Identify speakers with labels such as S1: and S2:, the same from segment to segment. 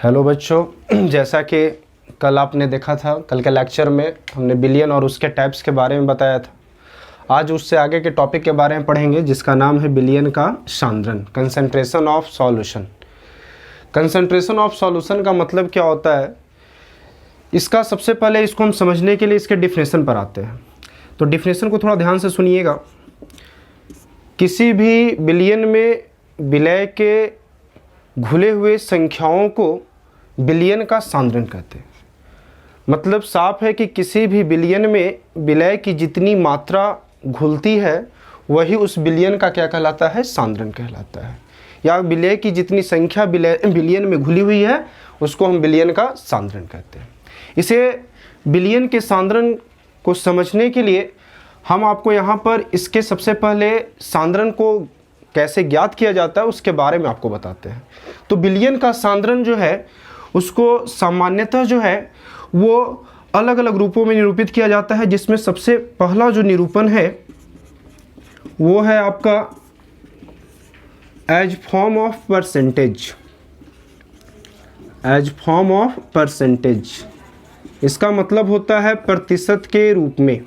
S1: Hello बच्चों, जैसा कि कल आपने देखा था, कल के लेक्चर में हमने बिलियन और उसके टाइप्स के बारे में बताया था। आज उससे आगे के टॉपिक के बारे में पढ़ेंगे जिसका नाम है बिलियन का सांद्रण, concentration of solution. Concentration of solution का मतलब क्या होता है, इसका सबसे पहले इसको हम समझने के लिए इसके डिफिनेशन पर आते हैं। तो डिफिनेशन को थोड़ा ध्यान से सुनिएगा। किसी भी बिलियन में विलय के घुले हुए संख्याओं को बिलियन का सांद्रण कहते हैं। मतलब साफ है कि किसी भी बिलियन में विलय की जितनी मात्रा घुलती है वही उस बिलियन का क्या कहलाता है, सांद्रण कहलाता है। या विलय की जितनी संख्या बिलियन में घुली हुई है उसको हम बिलियन का सांद्रण कहते हैं। इसे बिलियन के सांद्रण को समझने के लिए हम आपको यहाँ पर इसके सबसे पहले सांद्रण को कैसे ज्ञात किया जाता है उसके बारे में आपको बताते हैं। तो बिलियन का सांद्रण जो है उसको सामान्यतः जो है वो अलग अलग रूपों में निरूपित किया जाता है, जिसमें सबसे पहला जो निरूपण है वो है आपका as form of percentage. As form of percentage, इसका मतलब होता है प्रतिशत के रूप में।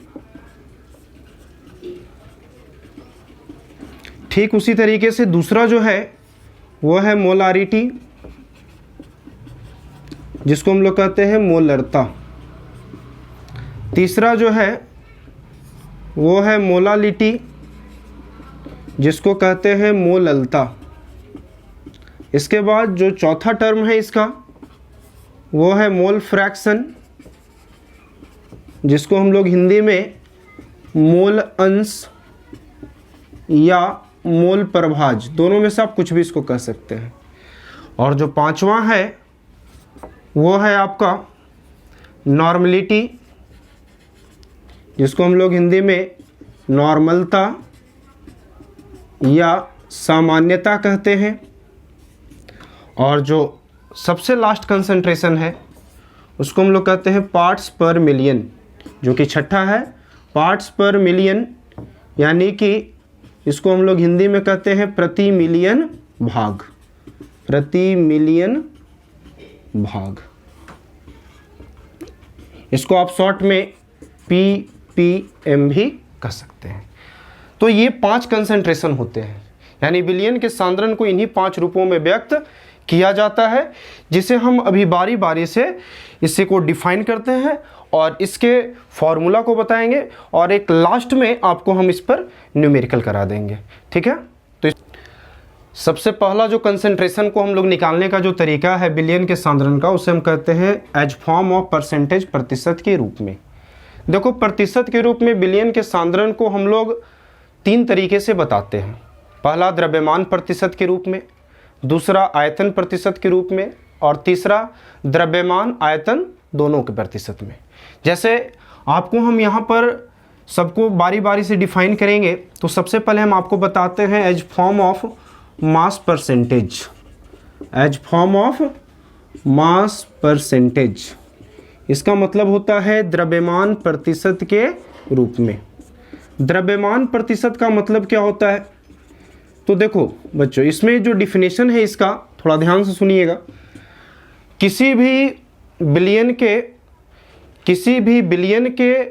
S1: ठीक उसी तरीके से दूसरा जो है वो है मोलारिटी, जिसको हम लोग कहते हैं मोलरता। तीसरा जो है वो है मोलालिटी, जिसको कहते हैं मोललता। इसके बाद जो चौथा टर्म है इसका वो है मोल फ्रैक्शन, जिसको हम लोग हिंदी में मोल अंश या मोल प्रभाज, दोनों में से आप कुछ भी इसको कह सकते हैं। और जो पांचवा है वो है आपका नॉर्मलिटी, जिसको हम लोग हिंदी में नॉर्मलता या सामान्यता कहते हैं। और जो सबसे लास्ट कंसंट्रेशन है उसको हम लोग कहते हैं पार्ट्स पर मिलियन, जो कि छठा है पार्ट्स पर मिलियन, यानी कि इसको हम लोग हिंदी में कहते हैं प्रति मिलियन भाग। प्रति मिलियन भाग, इसको आप शॉर्ट में PPM भी कह सकते हैं। तो ये 5 कंसंट्रेशन होते हैं, यानी बिलियन के सांद्रण को इन्हीं 5 रूपों में व्यक्त किया जाता है, जिसे हम अभी बारी बारी से इसी को डिफाइन करते हैं और इसके फॉर्मूला को बताएंगे और एक लास्ट में आपको हम इस पर न्यूमेरिकल करा देंगे। ठीक है, तो सबसे पहला जो कंसंट्रेशन को हम लोग निकालने का जो तरीका है बिलियन के सांद्रण का, उसे हम कहते हैं एज फॉर्म ऑफ परसेंटेज, प्रतिशत के रूप में। देखो, प्रतिशत के रूप में बिलियन के सांद्रण को हम लोग 3 तरीके से बताते हैं। पहला द्रव्यमान प्रतिशत के रूप में, दूसरा आयतन प्रतिशत के रूप में, और तीसरा द्रव्यमान आयतन दोनों के प्रतिशत में। जैसे आपको हम यहाँ पर सबको बारी बारी से डिफाइन करेंगे, तो सबसे पहले हम आपको बताते हैं as form of mass percentage. As form of mass percentage, इसका मतलब होता है द्रव्यमान प्रतिशत के रूप में। द्रव्यमान प्रतिशत का मतलब क्या होता है, तो देखो बच्चों, इसमें जो डिफिनेशन है इसका थोड़ा ध्यान से सुनिएगा। किसी भी बिलियन के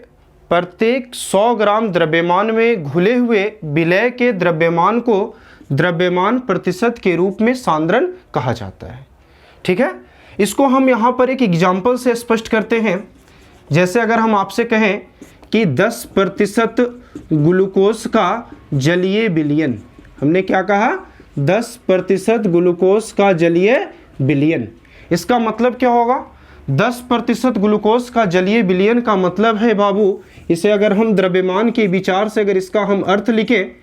S1: प्रत्येक 100 ग्राम द्रव्यमान में घुले हुए विलय के द्रव्यमान को द्रव्यमान प्रतिशत के रूप में सांद्रण कहा जाता है। ठीक है, इसको हम यहाँ पर एक एग्जाम्पल से स्पष्ट करते हैं। जैसे अगर हम आपसे कहें कि 10% ग्लूकोज का जलीय विलयन, हमने क्या कहा, 10% ग्लूकोज का जलीय विलयन, इसका मतलब क्या होगा, 10% ग्लूकोज का जलीय विलयन का मतलब है बाबू, इसे अगर हम द्रव्यमान के विचार से अगर इसका हम अर्थ लिखें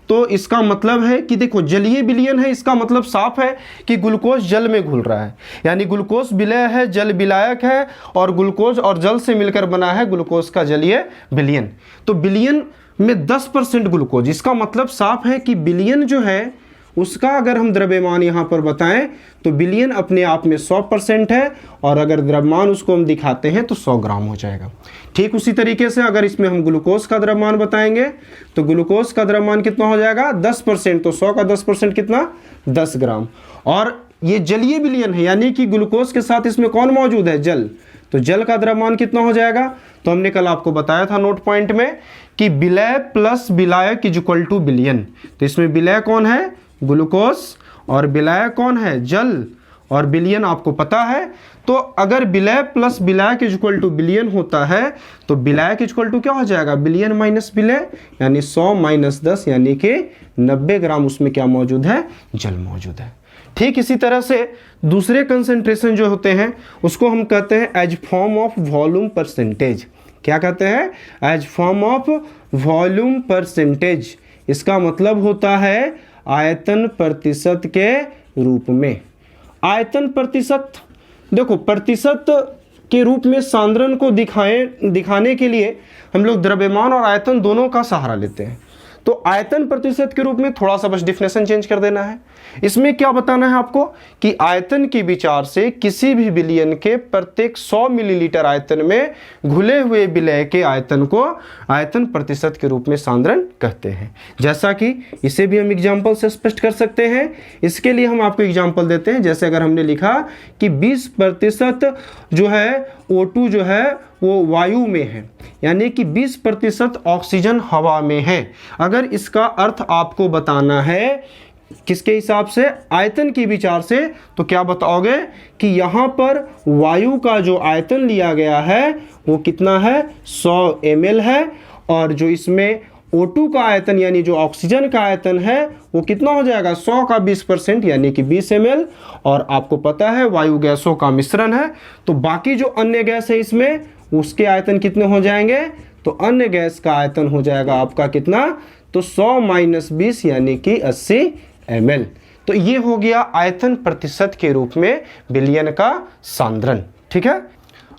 S1: तो इसका मतलब है कि देखो, जलीय विलयन है, इसका मतलब साफ है कि ग्लूकोज जल में घुल रहा है, यानी ग्लूकोज विलय है, जल विलायक है, और ग्लूकोज और जल से मिलकर बना है ग्लूकोज का जलीय विलयन। तो विलयन में 10% ग्लूकोज, इसका मतलब साफ है कि विलयन जो है उसका अगर हम द्रव्यमान यहाँ पर बताएं तो विलयन अपने आप में 100% है, और अगर द्रव्यमान उसको हम दिखाते हैं तो 100 ग्राम हो जाएगा। ठीक उसी तरीके से अगर इसमें हम ग्लूकोज का द्रव्यमान बताएंगे तो ग्लूकोज का द्रव्यमान कितना हो जाएगा, 10%, तो 100 का 10% कितना, 10 ग्राम। और ये जलीय विलयन है, यानी कि ग्लूकोज के साथ इसमें कौन मौजूद है, जल। तो जल का द्रव्यमान कितना हो जाएगा, तो हमने कल आपको बताया था नोट पॉइंट में कि विलय प्लस विलायक इज इक्वल टू विलयन। तो इसमें विलय कौन है, ग्लूकोज, और विलायक कौन है, जल, और विलयन आपको पता है। तो अगर विलय प्लस विलायक इज इक्वल टू विलयन होता है तो विलायक इज इक्वल टू क्या हो जाएगा, विलयन माइनस विलय, यानी 100 माइनस 10 यानी कि 90 ग्राम उसमें क्या मौजूद है, जल मौजूद है। ठीक इसी तरह से दूसरे कंसंट्रेशन जो होते हैं उसको हम कहते हैं as form of volume percentage. क्या कहते हैं, as form of volume percentage. इसका मतलब होता है आयतन प्रतिशत के रूप में। आयतन प्रतिशत, देखो प्रतिशत के रूप में सांद्रण को दिखाने के लिए हम लोग द्रव्यमान और आयतन दोनों का सहारा लेते हैं। तो आयतन प्रतिशत के रूप में थोड़ा सा बस डिफिनेशन चेंज कर देना है। इसमें क्या बताना है आपको कि आयतन के विचार से किसी भी विलयन के प्रत्येक 100 मिलीलीटर आयतन में घुले हुए विलय के आयतन को आयतन प्रतिशत के रूप में सांद्रण कहते हैं। जैसा कि इसे भी हम एग्जाम्पल से स्पष्ट कर सकते हैं। इसके लिए हम आपको एग्जाम्पल देते हैं। जैसे अगर हमने लिखा कि 20% जो है O2 जो है वो वायु में है, यानी कि 20% ऑक्सीजन हवा में है। अगर इसका अर्थ आपको बताना है किसके हिसाब से, आयतन के विचार से, तो क्या बताओगे कि यहाँ पर वायु का जो आयतन लिया गया है वो कितना है, 100 ml है, और जो इसमें O2 का आयतन यानी जो ऑक्सीजन का आयतन है वो कितना हो जाएगा, 100 का 20% यानी कि 20 ml। और आपको पता है वायु गैसों का मिश्रण है, तो बाकी जो अन्य गैस है इसमें उसके आयतन कितने हो जाएंगे, तो अन्य गैस का आयतन हो जाएगा आपका कितना, तो 100 माइनस 20 यानी कि 80 ml। तो ये हो गया आयतन प्रतिशत के रूप में विलयन का सांद्रण। ठीक है,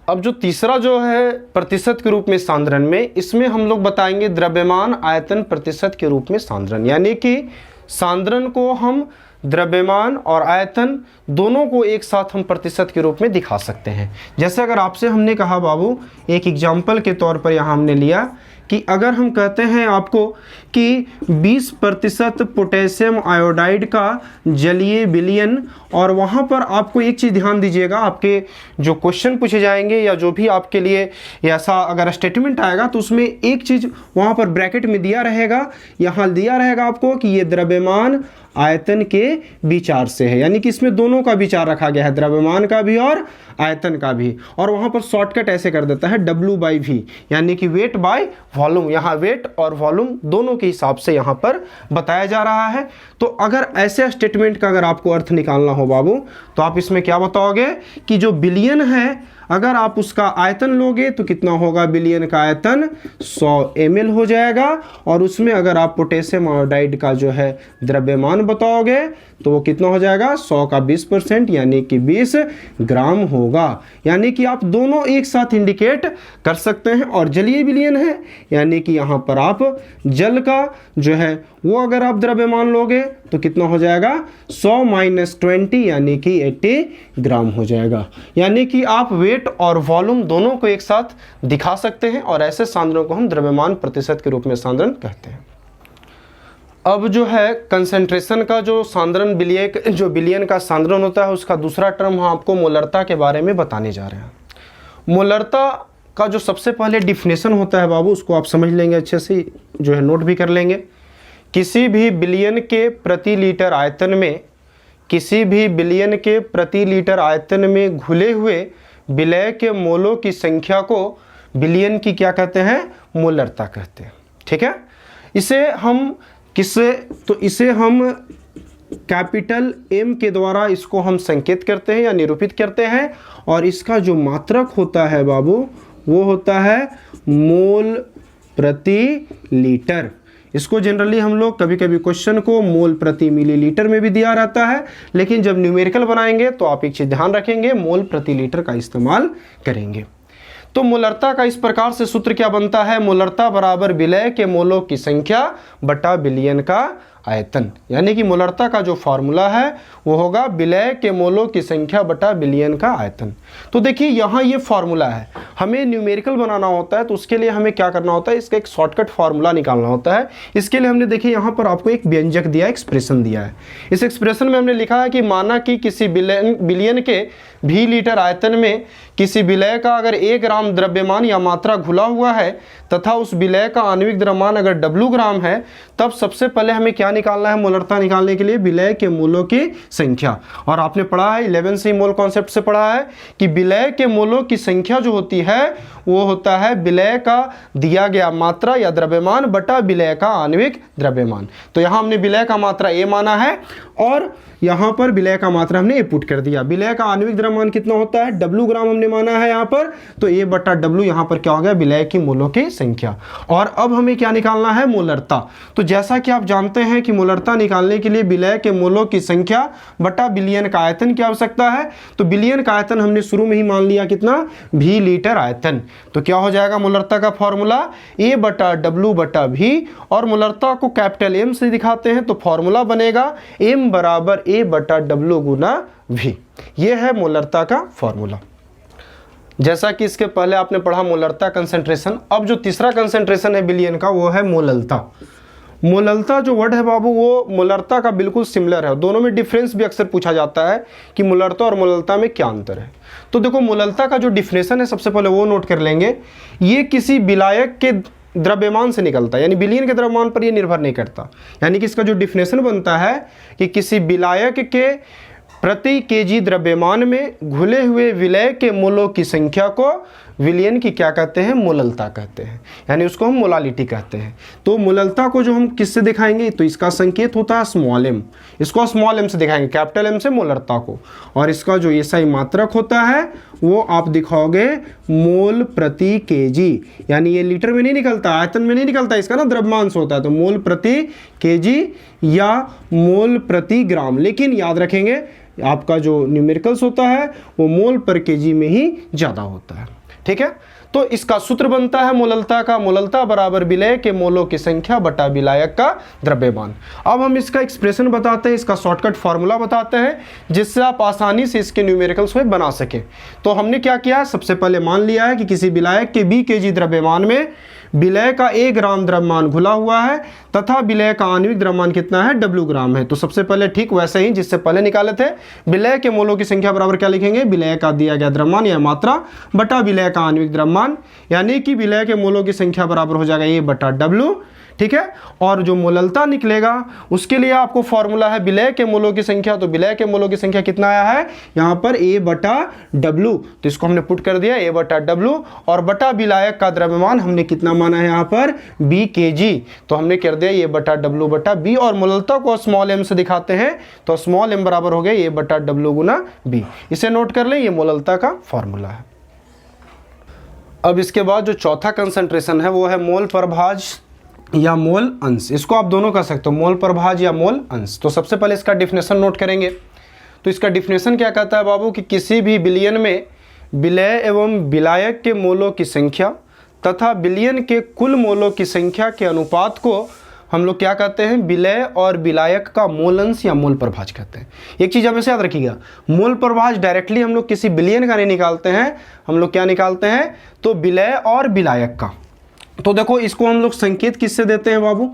S1: अब जो तीसरा जो है प्रतिशत के रूप में सांद्रण में, इसमें हम लोग बताएंगे द्रव्यमान आयतन प्रतिशत के रूप में सांद्रण, यानी कि सांद्रण को हम द्रव्यमान और आयतन दोनों को एक साथ हम प्रतिशत के रूप में दिखा सकते हैं। जैसे अगर आपसे हमने कहा बाबू, एक एग्जाम्पल के तौर पर यहाँ हमने लिया कि अगर हम कहते हैं आपको कि 20% पोटेशियम आयोडाइड का जलीय विलयन, और वहाँ पर आपको एक चीज़ ध्यान दीजिएगा, आपके जो क्वेश्चन पूछे जाएंगे या जो भी आपके लिए ऐसा अगर स्टेटमेंट आएगा तो उसमें एक चीज़ वहाँ पर ब्रैकेट में दिया रहेगा, यहाँ दिया रहेगा आपको कि ये द्रव्यमान आयतन के विचार से है, यानी कि इसमें दोनों का विचार रखा गया है, द्रव्यमान का भी और आयतन का भी। और वहाँ पर शॉर्टकट ऐसे कर देता है W/V, यानी कि वेट बाय वॉल्यूम। यहाँ वेट और वॉल्यूम दोनों के हिसाब से यहाँ पर बताया जा रहा है। तो अगर ऐसे स्टेटमेंट का अगर आपको अर्थ निकालना हो बाबू, तो आप इसमें क्या बताओगे कि जो विलयन है अगर आप उसका आयतन लोगे तो कितना होगा, विलयन का आयतन 100 ml हो जाएगा, और उसमें अगर आप पोटेशियम आयोडाइड का जो है द्रव्यमान बताओगे तो वो कितना हो जाएगा, 100 का 20% यानी कि 20 ग्राम होगा। यानी कि आप दोनों एक साथ इंडिकेट कर सकते हैं। और जलीय विलयन है यानी कि यहाँ पर आप जल का जो है वो अगर आप द्रव्यमान लोगे तो कितना हो जाएगा, 100 माइनस 20 यानी कि 80 ग्राम हो जाएगा। यानी कि आप वेट और वॉल्यूम दोनों को एक साथ दिखा सकते हैं, और ऐसे सांद्रण को हम द्रव्यमान प्रतिशत के रूप में सांद्रण कहते हैं। अब जो है कंसंट्रेशन का जो सांद्रण विलयन का सांद्रण होता है उसका दूसरा टर्म हम आपको मोलरता के बारे में बताने जा रहे हैं। मोलरता का जो सबसे पहले डिफिनेशन होता है बाबू, उसको आप समझ लेंगे अच्छे से, जो है नोट भी कर लेंगे। किसी भी विलयन के प्रति लीटर आयतन में, किसी भी विलयन के प्रति लीटर आयतन में घुले हुए विलय के मोलों की संख्या को विलयन की क्या कहते हैं, मोलरता कहते हैं। ठीक है, इसे हम किससे, तो इसे हम कैपिटल M के द्वारा इसको हम संकेत करते हैं या निरूपित करते हैं। और इसका जो मात्रक होता है बाबू वो होता है मोल प्रति लीटर। इसको जनरली हम लोग कभी कभी क्वेश्चन को मोल प्रति मिलीलीटर में भी दिया रहता है, लेकिन जब न्यूमेरिकल बनाएंगे तो आप एक चीज ध्यान रखेंगे, मोल प्रति लीटर का इस्तेमाल करेंगे। तो मोलरता का इस प्रकार से सूत्र क्या बनता है, मोलरता बराबर विलय के मोलों की संख्या बटा विलयन का आयतन, यानी कि मोलरता का जो फॉर्मूला है वो होगा विलय के मोलों की संख्या बटा विलयन का आयतन। तो देखिए यहाँ ये फॉर्मूला है, हमें न्यूमेरिकल बनाना होता है तो उसके लिए हमें क्या करना होता है, इसका एक शॉर्टकट फार्मूला निकालना होता है। इसके लिए हमने देखिए यहाँ पर आपको एक व्यंजक दिया, एक्सप्रेशन दिया है। इस एक्सप्रेशन में हमने लिखा है कि माना कि किसी विलयन के भी लीटर आयतन में किसी विलय का अगर 1 ग्राम द्रव्यमान या मात्रा घुला हुआ है तथा उस विलय का आणविक द्रव्यमान अगर W ग्राम है, तब सबसे पहले हमें क्या निकालना है, मोलरता निकालने के लिए विलय के मोलों की संख्या। और आपने पढ़ा है 11 से मोल कॉन्सेप्ट से पढ़ा है कि विलय के मोलों की संख्या जो होती है वो होता है विलय का दिया गया मात्रा या द्रव्यमान बटा विलय का आणविक द्रव्यमान। तो यहाँ हमने विलय का मात्रा A माना है और यहाँ पर विलय का मात्रा हमने A पुट कर दिया। विलय का आणविक द्रव्यमान कितना होता है, W ग्राम हमने माना है यहाँ पर, तो A बटा W यहाँ पर क्या हो गया, विलय की मोलों की संख्या। और अब हमें क्या निकालना है, मोलरता। तो जैसा कि आप जानते हैं कि मोलरता निकालने के लिए विलय के मोलों की संख्या बटा विलयन का आयतन की आवश्यकता है। तो विलयन का आयतन हमने शुरू में ही मान लिया कितना, V लीटर आयतन। तो क्या हो जाएगा मोलरता का फॉर्मूला, A बटा W बटा V, और मोलरता को कैपिटल M से दिखाते हैं तो फॉर्मूला बनेगा M बराबर A बटा W गुना V। ये है मोलरता का फॉर्मूला। जैसा कि इसके पहले आपने पढ़ा मोलरता कंसंट्रेशन, अब जो तीसरा कंसंट्रेशन है विलयन का वो है मोललता। मोललता जो वर्ड है बाबू वो मोलरता का बिल्कुल सिमिलर है, दोनों में डिफरेंस भी अक्सर पूछा जाता है कि मोलरता और मोललता में क्या अंतर है। तो देखो मोललता का जो डिफिनेशन है सबसे पहले वो नोट कर लेंगे। ये किसी विलायक के द्रव्यमान से निकलता है, यानी विलयन के द्रव्यमान पर ये निर्भर नहीं करता। यानी कि इसका जो डिफिनेशन बनता है कि किसी विलायक के प्रति केजी द्रव्यमान में घुले हुए विलय के मोलों की संख्या को विलयन की क्या कहते हैं, मोललता कहते हैं, यानी उसको हम मोलालिटी कहते हैं। तो मोललता को जो हम किससे दिखाएंगे, तो इसका संकेत होता है स्मॉल m, इसको स्मॉल m से दिखाएंगे, कैपिटल M से मोलरता को। और इसका जो एसआई मात्रक होता है वो आप दिखाओगे मोल प्रति केजी, यानी ये लीटर में नहीं निकलता, आयतन में नहीं निकलता, इसका ना द्रव्यमान से होता है, तो मोल प्रति केजी या मोल प्रति ग्राम। लेकिन याद रखेंगे आपका जो न्यूमेरिकल्स होता है वो मोल पर केजी में ही ज़्यादा होता है। ठीक है, तो इसका सूत्र बनता है मोललता का, मोललता बराबर विलय के मोलों की संख्या बटा विलायक का द्रव्यमान। अब हम इसका एक्सप्रेशन बताते हैं, इसका शॉर्टकट फार्मूला बताते हैं जिससे आप आसानी से इसके न्यूमेरिकल्स में बना सके। तो हमने क्या किया, सबसे पहले मान लिया है कि किसी विलायक के 20 केजी द्रव्यमान में विलय का 1 ग्राम द्रव्यमान घुला हुआ है तथा विलय का आणविक द्रव्यमान कितना है, W ग्राम है। तो सबसे पहले ठीक वैसे ही जिससे पहले निकाले थे, विलय के मोलों की संख्या बराबर क्या लिखेंगे, विलय का दिया गया द्रव्यमान या मात्रा बटा विलय का आणविक द्रव्यमान, यानी कि विलय के मोलों की संख्या बराबर हो जाएगा A बटा W। ठीक है, और जो मोललता निकलेगा उसके लिए आपको फॉर्मूला है विलय के मोलों की संख्या। तो विलय के मोलों की संख्या कितना आया है यहाँ पर, A बटा W, तो इसको हमने पुट कर दिया A बटा W, और बटा विलायक का द्रव्यमान हमने कितना माना है यहाँ पर, B kg, तो हमने कर दिया A बटा W बटा B। और मोललता को स्मॉल m से दिखाते हैं तो स्मॉल m बराबर हो गया A बटा W गुना B। इसे नोट कर लें, ये मोललता का फॉर्मूला है। अब इसके बाद जो चौथा कंसंट्रेशन है वो है मोल प्रभाज या मोल अंश। इसको आप दोनों कर सकते हो, मोल प्रभाज या मोल अंश। तो सबसे पहले इसका डिफिनेशन नोट करेंगे। तो इसका डिफिनेशन क्या कहता है बाबू कि किसी भी विलयन में विलय एवं विलायक के मोलों की संख्या तथा विलयन के कुल मोलों की संख्या के अनुपात को हम लोग क्या कहते हैं, विलय और विलायक का मोल अंश या मोल प्रभाज कहते हैं। एक चीज़ हमेशा याद रखिएगा, मोल प्रभाज डायरेक्टली हम लोग किसी विलयन का नहीं निकालते हैं, हम लोग क्या निकालते हैं, तो विलय और विलायक का। तो देखो इसको हम लोग संकेत किससे देते हैं बाबू,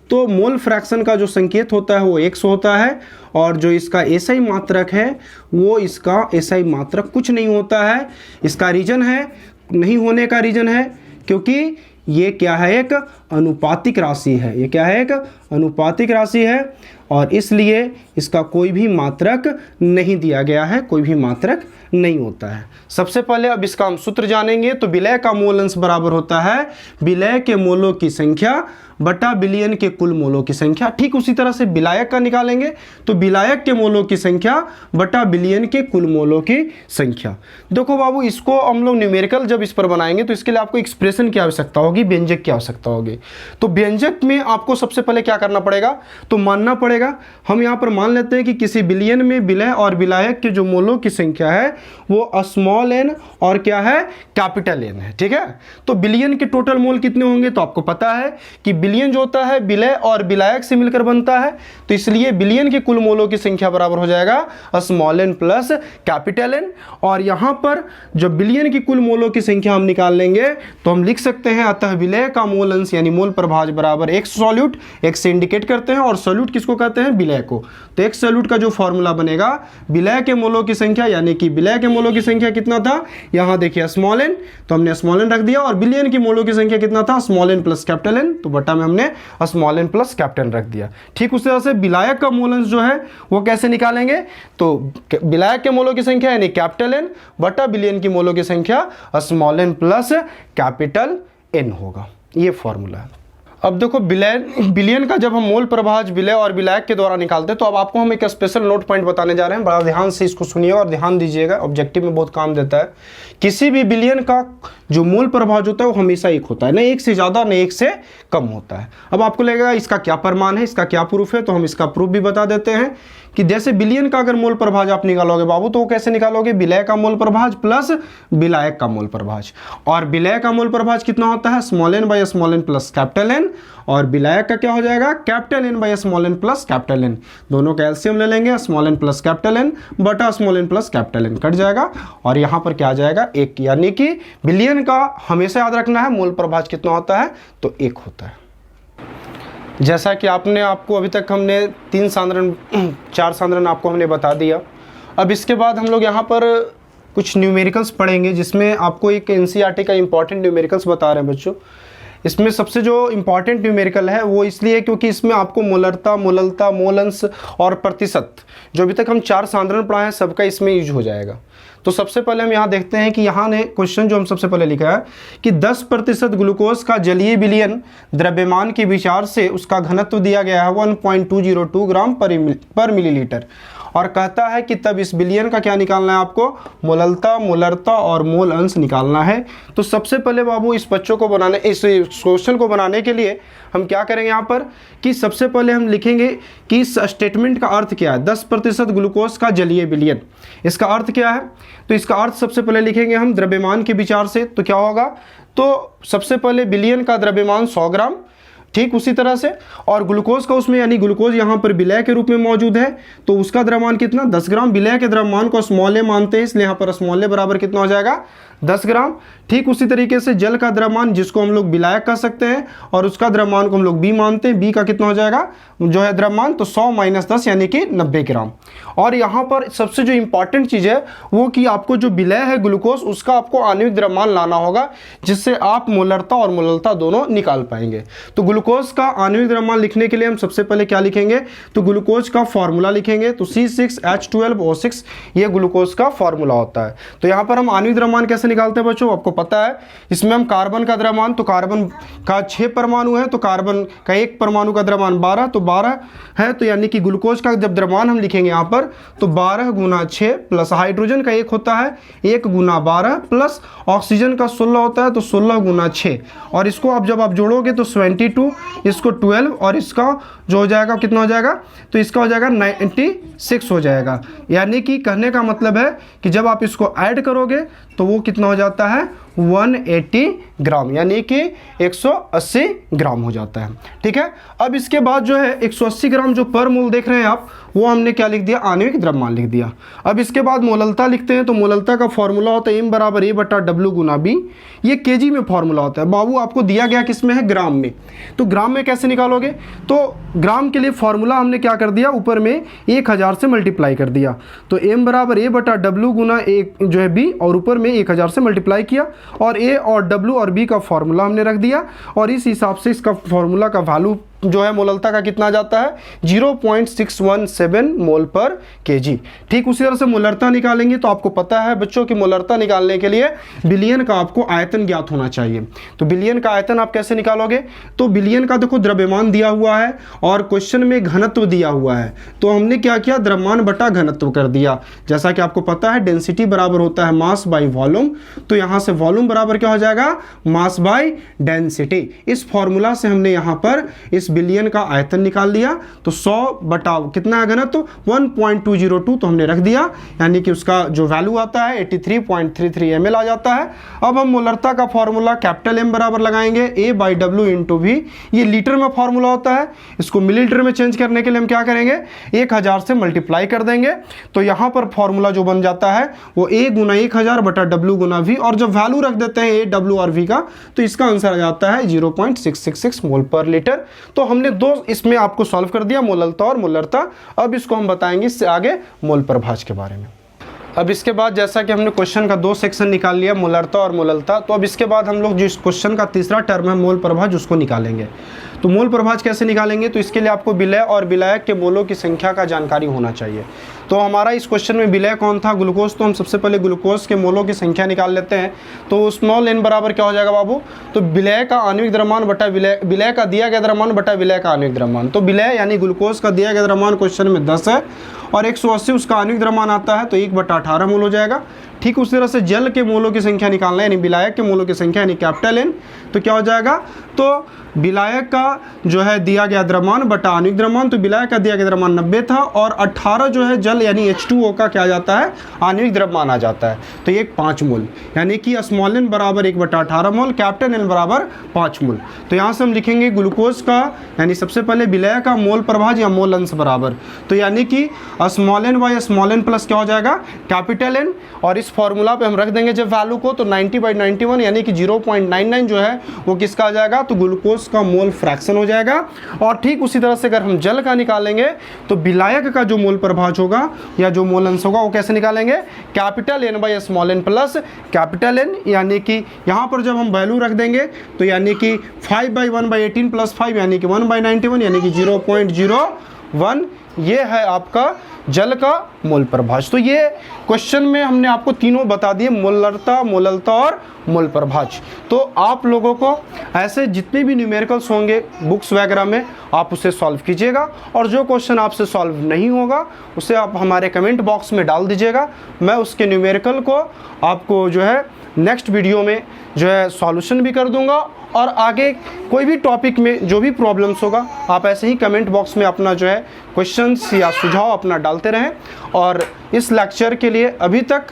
S1: तो मोल फ्रैक्शन का जो संकेत होता है वो x होता है, और जो इसका एसआई मात्रक है वो इसका एसआई मात्रक कुछ नहीं होता है। इसका रीजन है, नहीं होने का रीजन है क्योंकि ये क्या है, एक अनुपातिक राशि है। ये क्या है, एक अनुपातिक राशि है, और इसलिए इसका कोई भी मात्रक नहीं दिया गया है, कोई भी मात्रक नहीं होता है। सबसे पहले अब इसका हम सूत्र जानेंगे। तो विलय का मोल अंश बराबर होता है विलय के मोलों की संख्या बटा विलयन के कुल मोलों की संख्या। ठीक उसी तरह से विलायक का निकालेंगे तो विलायक के मोलों की संख्या बटा विलयन के कुल मोलों की संख्या। देखो बाबू इसको हम लोग न्यूमेरिकल जब इस पर बनाएंगे तो इसके लिए आपको एक्सप्रेशन की आवश्यकता होगी, व्यंजक की आवश्यकता होगी। तो व्यंजक में आपको सबसे पहले क्या करना पड़ेगा, तो मानना पड़ेगा, हम यहाँ पर मान लेते हैं कि किसी विलयन में विलय और विलायक के जो मोलों की संख्या है वो स्मॉल n और क्या है, कैपिटल N है। ठीक है, तो विलयन के टोटल मोल कितने होंगे, तो आपको पता है कि विलयन जो होता है विलय और विलायक से मिलकर बनता है, तो इसलिए विलयन के कुल मोलों की संख्या बराबर हो जाएगा small n plus capital N। और यहाँ पर जब विलयन की कुल मोलों की संख्या हम निकाल लेंगे तो हम लिख सकते हैं अतः विलय का मोल अंश यानी मोल प्रभाज बराबर x सॉल्यूट, x से इंडिकेट करते हैं और सॉल्यूट किसको कहते हैं, विलय को। तो x सॉल्यूट का जो फॉर्मूला बनेगा विलय के मोलों की संख्या, यानी कि विलय के मोलों की संख्या कितना था, यहाँ देखिए स्मॉल n, तो हमने स्मॉल n रख दिया, और विलयन की मोलों की संख्या कितना था, small n plus capital n, तो बटा में हमने स्मॉल n प्लस कैपिटल रख दिया। ठीक उसी तरह से विलायक का मोल अंश जो है वो कैसे निकालेंगे, तो विलायक के मोलों की संख्या यानी कैपिटल n बटा विलयन की मोलों की संख्या small n plus capital n होगा, ये फॉर्मूला है। अब देखो विलयन का जब हम मोल प्रभाज विलय और विलायक के द्वारा निकालते हैं, तो अब आपको हम एक स्पेशल नोट पॉइंट बताने जा रहे हैं, बड़ा ध्यान से इसको सुनिएगा और ध्यान दीजिएगा, ऑब्जेक्टिव में बहुत काम देता है। किसी भी विलयन का जो मोल प्रभाज होता है वो हमेशा एक होता है, न एक से ज़्यादा न एक से कम होता है। अब आपको लगेगा इसका क्या प्रमाण है, इसका क्या प्रूफ है, तो हम इसका प्रूफ भी बता देते हैं कि जैसे विलयन का अगर मोल प्रभाज आप निकालोगे बाबू, तो वो कैसे निकालोगे, विलय का मोल प्रभाज प्लस विलायक का मोल प्रभाज, और विलय का मोल प्रभाज कितना होता है, small n by small n plus capital n, और विलायक का क्या हो जाएगा, capital n by small n plus capital n। दोनों का एलसीएम ले लेंगे, small n plus capital n बटा small n plus capital n cut जाएगा, और यहाँ पर क्या आ जाएगा, एक, यानी कि विलयन का हमेशा याद रखना है मोल प्रभाज कितना होता है, तो एक होता है। जैसा कि आपको अभी तक हमने 4 सांद्रण आपको हमने बता दिया। अब इसके बाद हम लोग यहाँ पर कुछ न्यूमेरिकल्स पढ़ेंगे, जिसमें आपको एक एनसीईआरटी का इंपॉर्टेंट न्यूमेरिकल्स बता रहे हैं बच्चों। इसमें सबसे जो इंपॉर्टेंट न्यूमेरिकल है वो इसलिए क्योंकि इसमें आपको मोलरता, मोललता, मोलंश और प्रतिशत, जो अभी तक हम 4 सांद्रण पढ़ाए हैं, सबका इसमें यूज हो जाएगा। तो सबसे पहले हम यहाँ देखते हैं कि यहाँ ने क्वेश्चन जो हम सबसे पहले लिखा है कि 10% ग्लूकोज का जलीय विलयन द्रव्यमान के विचार से उसका घनत्व दिया गया है 1.202 ग्राम पर मिलीलीटर, और कहता है कि तब इस विलयन का क्या निकालना है, आपको मोललता, मोलरता और मोल अंश निकालना है। तो सबसे पहले बाबू इस क्वेश्चन को बनाने के लिए हम क्या करेंगे यहाँ पर कि सबसे पहले हम लिखेंगे कि इस स्टेटमेंट का अर्थ क्या है, 10% ग्लूकोज का जलीय विलयन, इसका अर्थ क्या है। तो इसका अर्थ सबसे पहले लिखेंगे हम द्रव्यमान के विचार से, तो क्या होगा, तो सबसे पहले विलयन का द्रव्यमान 100 ग्राम, ठीक उसी तरह से, और ग्लूकोज का उसमें, यानी ग्लूकोज यहाँ पर विलय के रूप में मौजूद है, तो उसका द्रव्यमान कितना, 10 ग्राम। विलय के द्रव्यमान को स्मॉल ए मानते हैं, इसलिए यहाँ पर स्मॉल ए बराबर कितना हो जाएगा, 10 ग्राम। ठीक उसी तरीके से जल का द्रव्यमान, जिसको हम लोग विलायक कह सकते हैं, और उसका द्रव्यमान को हम लोग बी मानते हैं, बी का कितना हो जाएगा जो है द्रव्यमान, तो 100 - 10 यानी कि 90 ग्राम। और यहाँ पर सबसे जो इंपॉर्टेंट चीज़ है वो कि आपको जो विलय है ग्लूकोज, उसका आपको आणविक द्रव्यमान लाना होगा, जिससे आप मोलरता और मोललता दोनों निकाल पाएंगे। तो ग्लूकोज का आणविक द्रव्यमान लिखने के लिए हम सबसे पहले क्या लिखेंगे, तो ग्लूकोज का फॉर्मूला लिखेंगे, तो C6H12O6 ये ग्लूकोज का फॉर्मूला होता है। तो यहाँ पर हम आणविक द्रव्यमान कैसे निकालते हैं बच्चों, आपको पता है, इसमें हम कार्बन का द्रव्यमान, तो कार्बन का 6 परमाणु है, तो कार्बन का 1 परमाणु का द्रव्यमान 12, तो 12 है, तो यानी कि ग्लूकोज का जब द्रव्यमान हम लिखेंगे यहाँ पर, तो 12 × 6 प्लस हाइड्रोजन का 1 होता है 1 × 12 प्लस ऑक्सीजन का 16 होता है, तो 16 × 6, और इसको आप जब आप जोड़ोगे तो 22, इसको 12, और इसका जो हो जाएगा कितना हो जाएगा, तो इसका हो जाएगा 96 हो जाएगा। यानी कि कहने का मतलब है कि जब आप इसको ऐड करोगे तो वो कितना हो जाता है 180 ग्राम, यानी कि 180 ग्राम हो जाता है। ठीक है, अब इसके बाद जो है 180 ग्राम जो पर मोल देख रहे हैं आप, वो हमने क्या लिख दिया, आणविक द्रव्यमान लिख दिया। अब इसके बाद मोललता लिखते हैं, तो मोललता का फॉर्मूला होता है M = A/W × B, ये केजी में फॉर्मूला होता है। बाबू आपको दिया गया किस में है, ग्राम में, तो ग्राम में कैसे निकालोगे, तो ग्राम के लिए फॉर्मूला हमने क्या कर दिया, ऊपर में 1000 से मल्टीप्लाई कर दिया, तो M = A/W × A जो है B, और ऊपर में 1000 से मल्टीप्लाई किया, और A और W और B का फॉर्मूला हमने रख दिया, और इस हिसाब से इसका फॉर्मूला का वैल्यू जो है मोललता का कितना जाता है 0.617 मोल पर केजी। ठीक उसी तरह से मोलरता निकालेंगे, तो आपको पता है बच्चों की मोलरता निकालने के लिए विलयन का आपको आयतन ज्ञात होना चाहिए। तो विलयन का आयतन आप कैसे निकालोगे, तो विलयन का देखो द्रव्यमान दिया हुआ है और क्वेश्चन में घनत्व दिया हुआ है, तो हमने क्या किया, द्रव्यमान बटा घनत्व कर दिया। जैसा कि आपको पता है डेंसिटी बराबर होता है मास बाई वॉल्यूम, तो यहाँ से वॉल्यूम बराबर क्या हो जाएगा, मास बाई डेंसिटी। इस फॉर्मूला से हमने यहाँ पर इस इस बिलियन का आयतन निकाल लिया, तो 100 बटा कितना घन तो 1.202 तो हमने रख दिया, यानी कि उसका जो वैल्यू आता है 83.33 ml आ जाता है। अब हम मोलरता का फॉर्मूला कैपिटल M बराबर लगाएंगे A/W इंटू V। ये लीटर में फॉर्मूला होता है, इसको मिलीलीटर में चेंज करने के लिए हम क्या करेंगे 1000 से मल्टीप्लाई कर देंगे, तो यहाँ पर फॉर्मूला जो बन जाता है वो A गुना 1000 बटा W गुना V, और जब वैल्यू रख देते हैं A, W और V का, तो इसका आंसर आ जाता है 0.666 मोल पर लीटर। तो हमने दो इसमें आपको सॉल्व कर दिया, मोललता और मोलरता। अब इसको हम बताएंगे इससे आगे मोल प्रभाज के बारे में। अब इसके बाद जैसा कि हमने क्वेश्चन का 2 सेक्शन निकाल लिया, मोलरता और मोललता, तो अब इसके बाद हम लोग जो इस क्वेश्चन का तीसरा टर्म है मोल प्रभाज उसको निकालेंगे। तो मोल प्रभाज कैसे निकालेंगे, तो इसके लिए आपको विलय और विलायक के मोलों की संख्या का जानकारी होना चाहिए। तो हमारा इस क्वेश्चन में विलय कौन था, ग्लूकोज, तो हम सबसे पहले ग्लूकोज के मोलों की संख्या निकाल लेते हैं। तो स्मॉल n बराबर क्या हो जाएगा बाबू, तो विलय का आणविक द्रव्यमान बटा विलय का दिया गया द्रव्यमान बटा विलय का आणविक द्रव्यमान। तो विलय यानी ग्लूकोज का दिया गया द्रव्यमान क्वेश्चन में 10 है और 180 उसका आणविक द्रव्यमान आता है, तो 1/18 मोल हो जाएगा। ठीक उसी तरह से जल के मोलों की संख्या निकालना है, यानी विलायक के मोलों की संख्या यानी कैपिटल N, तो क्या हो जाएगा, तो विलायक का जो है दिया गया द्रव्यमान बटा आणविक द्रव्यमान, तो विलायक का दिया गया द्रव्यमान 90 था और 18 जो है जल यानी H2O का क्या आ जाता है आणविक द्रव्यमान आ जाता है, तो ये 5 मोल, यानी कि स्मॉल n बराबर 1/18 मोल, कैपिटल N बराबर 5 मोल। तो यहाँ से हम लिखेंगे ग्लूकोज का यानी सबसे पहले विलय का मोल प्रभाज या मोल अंश बराबर, तो यानी कि small n by small n plus क्या हो जाएगा कैपिटल N, और इस फॉर्मूला पे हम रख देंगे जब वैल्यू को, तो 90/91 यानी कि 0.99 जो है वो किसका आ जाएगा, तो ग्लूकोज का मोल फ्रैक्शन हो जाएगा। और ठीक उसी तरह से अगर हम जल का निकालेंगे तो विलायक का जो मोल प्रभाज होगा या जो मोल अंश होगा वो कैसे निकालेंगे, capital N by small n plus capital N, यानी कि यहाँ पर जब हम वैल्यू रख देंगे तो यानी कि 5/1/18 प्लस 5 यानी कि 1/91 यानी कि 0.01, ये है आपका जल का मोल प्रभाज। तो ये क्वेश्चन में हमने आपको तीनों बता दिए, मोलरता, मोललता और मोल प्रभाज। तो आप लोगों को ऐसे जितने भी न्यूमेरिकल्स होंगे बुक्स वगैरह में आप उसे सॉल्व कीजिएगा, और जो क्वेश्चन आपसे सॉल्व नहीं होगा उसे आप हमारे कमेंट बॉक्स में डाल दीजिएगा। मैं उसके न्यूमेरिकल को आपको जो है नेक्स्ट वीडियो में जो है सॉल्यूशन भी कर दूंगा, और आगे कोई भी टॉपिक में जो भी प्रॉब्लम्स होगा आप ऐसे ही कमेंट बॉक्स में अपना जो है क्वेश्चंस या सुझाव अपना डालते रहें। और इस लेक्चर के लिए अभी तक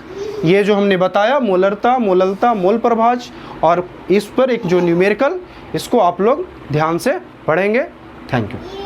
S1: ये जो हमने बताया मोलरता, मोललता, मोल प्रभाज, और इस पर एक जो न्यूमेरिकल, इसको आप लोग ध्यान से पढ़ेंगे। Thank you.